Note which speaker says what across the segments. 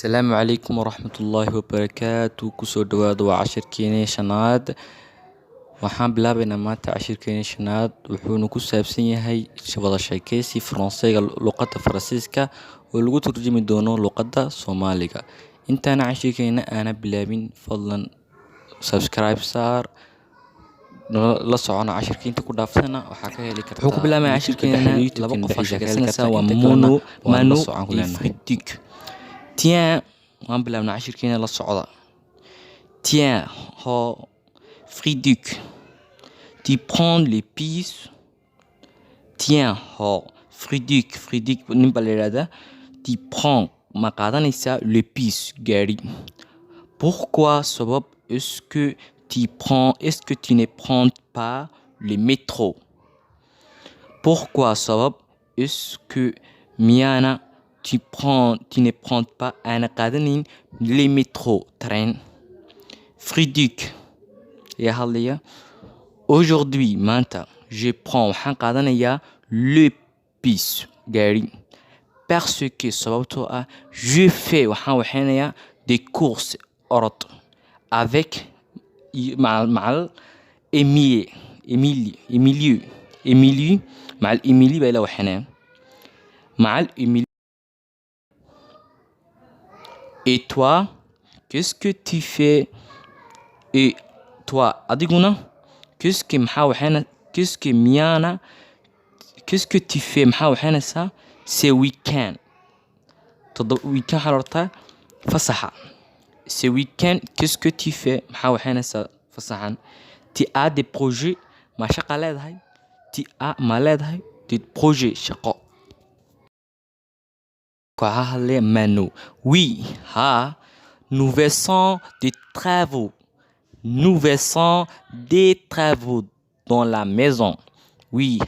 Speaker 1: السلام عليكم ورحمة الله وبركاته. kusoo dhawaada waa cashirkeena shanaad. waxaan bilaabaynaa maanta cashirkeena shanaad wuxuuna ku saabsan yahay wada sheekeysi Faransiga luqadda Faransiiska oo lagu turjumi doono luqadda Soomaaliga. intaana cashirkeena aana bilaabin fadlan subscribe saar la socona cashirka inta ku dhaafsana waxaa ka heli kartaa. wuxuu ku bilaabay cashirkeena laba qof oo sheekeysanaysa waa Manu iyo Fridik. Tiens, on blâme la chirkine la socda. Tiens, ho Friduc, tu prends les pistes. Tiens, ho Friduc, nimbalerada, tu prends makadanisa les pistes, Gary. Pourquoi sabab est-ce que tu ne prends pas le métro? Pourquoi sabab est-ce que Miana tu ne prends pas un académie les métros train. Friduc ya aujourd'hui maintenant je prends un académie le bus Gary parce que sababto je fais des courses orot avec mal Émilie بلا وحنا مع Émilie. Et toi, qu'est-ce que tu fais? Et toi, adiguna, qu'est-ce que tu fais ça? C'est week-end. week-end حررتها فسحة. C'est week-end, qu'est-ce que tu fais? ça فسحة. Tu as des projets ما شقة لدهي. Tu as ما لدهي des projets شقة. Manu. Oui, nous faisons des travaux. Nous faisons des travaux dans la maison. Oui,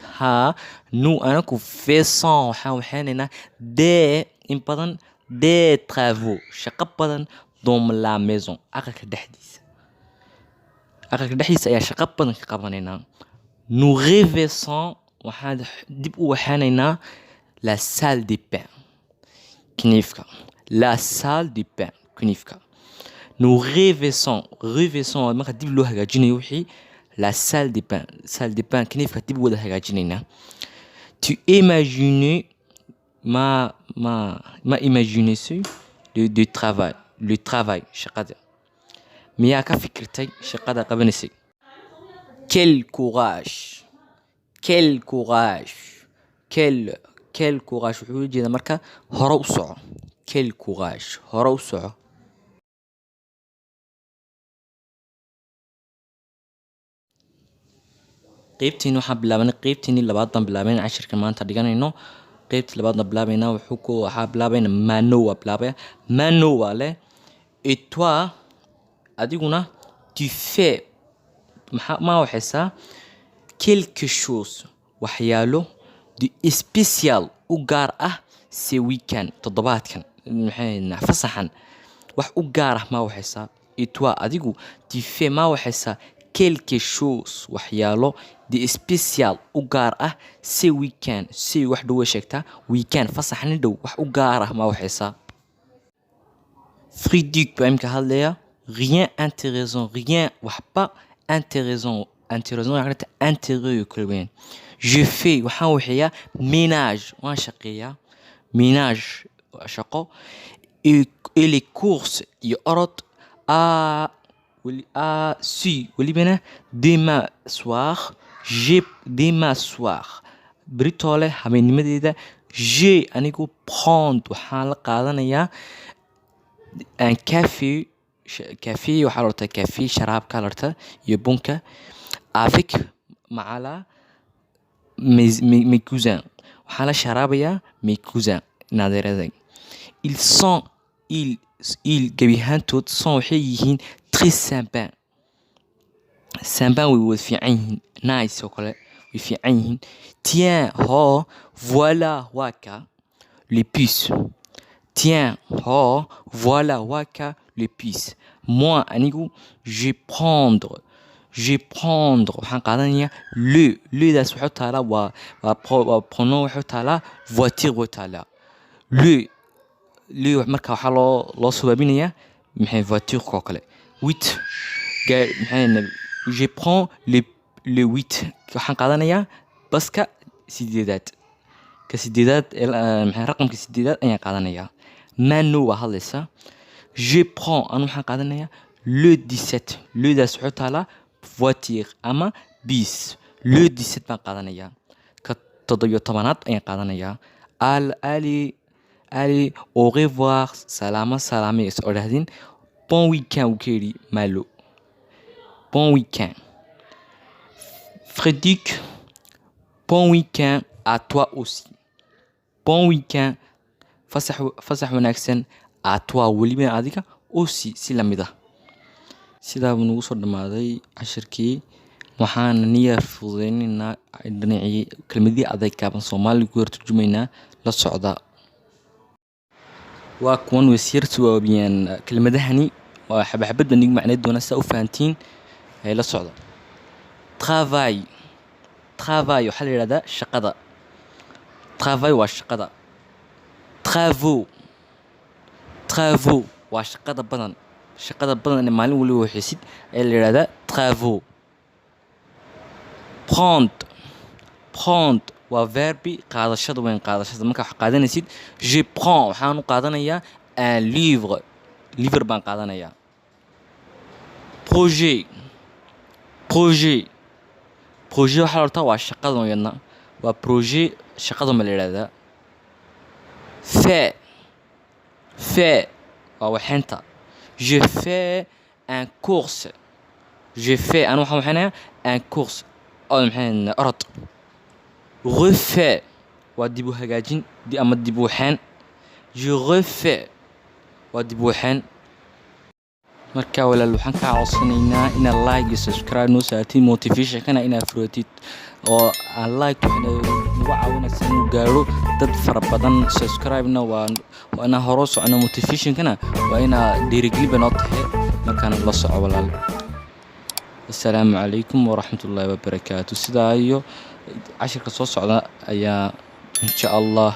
Speaker 1: nous faisons des travaux dans la maison. Nous revêsons la salle de bain. Knifka. La salle de bain. Knifka. Nous revêsons la salle de bain. Salle de bain. Knifka. Tu imagines ma imagination de travail. Le travail. Quel courage. Quel courage. Quel courage wuxuu jeedaa marka hore u soco. Quel courage hore u soco. qaybtiin waxaan bilaabanay qaybtiin labaadna bilaabayn cashirka maanta dhiganayno. qaybtii labaadna bilaabayna waxaa bilaabayna Mano waa leh. Et toi adiguna tu fais ma waxaysaa quelque chose waxyaalo de spécial u gaar ah ce weekend toddobaadkan fasaxan wax u gaar ah ma waxaysaa. Et toi adigu tu fais ma waxaysaa quelque chose waxyaalo de spécial u gaar ah ce weekend si wax dhow sheegtaa weekend fasaxan dhow wax u gaar ah ma waxaysaa. Friduc baa imka hadlaya rien intéressant rien wax pas intéressant intéressant kala weyn. Je fais ménage ménage shaqo et les courses يقرط si وليبنا demain soir britole habeennimadeeda j'ai anigu prendre waxaan la qaadanayaa un café waxaa la ortaa café sharaabka la ortaa iyo bunka avec macala mes cousins waxaa la sharaabaya mes cousins naadeeraday. ils gabi ahaantood waxay yihiin très sympa way wada fiican yihiin nice oo kale way fiican yihiin. Tiens voilà waka les puces. Tiens voilà waka les puces. Moi anigu je prendre waxaan qaadanayaa ledaas wuxuu taalaa waa pronom wuxuu taalaa voiture wuxuu taalaa le لي marka waxa loo sabaabinaya maxay voiture ko kale 8 maxay je prends le 8 waxaan qaadanaya baska sideedaad ka sideedaad maxay raqamka sideedaad ayaan qaadanaya manu waa hadlaysa je prends anu waxaan qaadanaya le 17 le daas wuxuu taalaa voiture ama bis le 17 baan qaadanaya ka 17aad ayaan qaadanaya allez au revoir salama is odhahdin bon week-end u keeri malo bon week-end Frédéric bon week-end à toi aussi bon week-end fasax wanaagsan à toi waliba adiga aussi si lamida sidaa buu nagu soo dhamaaday cashirkii waxaan niyyad fududeynaa dhinacii kelmadii adag kaaban Soomaali ku turjumaynaa la socda waa kuwan wasiir suwaabiyaan kelmadahani waa xabxabad banig macneed doona sa u fahantiin ay la socda travail waxa la yiraahdaa shaqada travail waa shaqada travaux waa shaqada badan maalin waliba waxiisid ay la yiraahdaa travaux prendre waa verbi qaadashada marka wax qaadanaysid je prends waxaan u qaadanayaa un livre baan qaadanayaa projet waxa la hortaa waa shaqada yadna waa projet shaqada ma la yiraahdaa fait waa waxinta je fais un course anu waxaan waxanayaa un course oo maxay orod refait waa dib u hagaajin ama dib u waxaan je refais waa dib u waxaan marka walaal waxaan ka codsanaynaa inaad like iyo subscribe noo saatiin motivation kana inaad furotid oo aan like nagu caawinaysa inuu gaaro dad fara badan subscribe na waa inaan horo socono motivation kana waa inaa dhiirigelin noo tahay markaan la soco walaal السلام عليكم ورحمة الله وبركاته سيدا أيو عشر كسوس على أيا إن شاء الله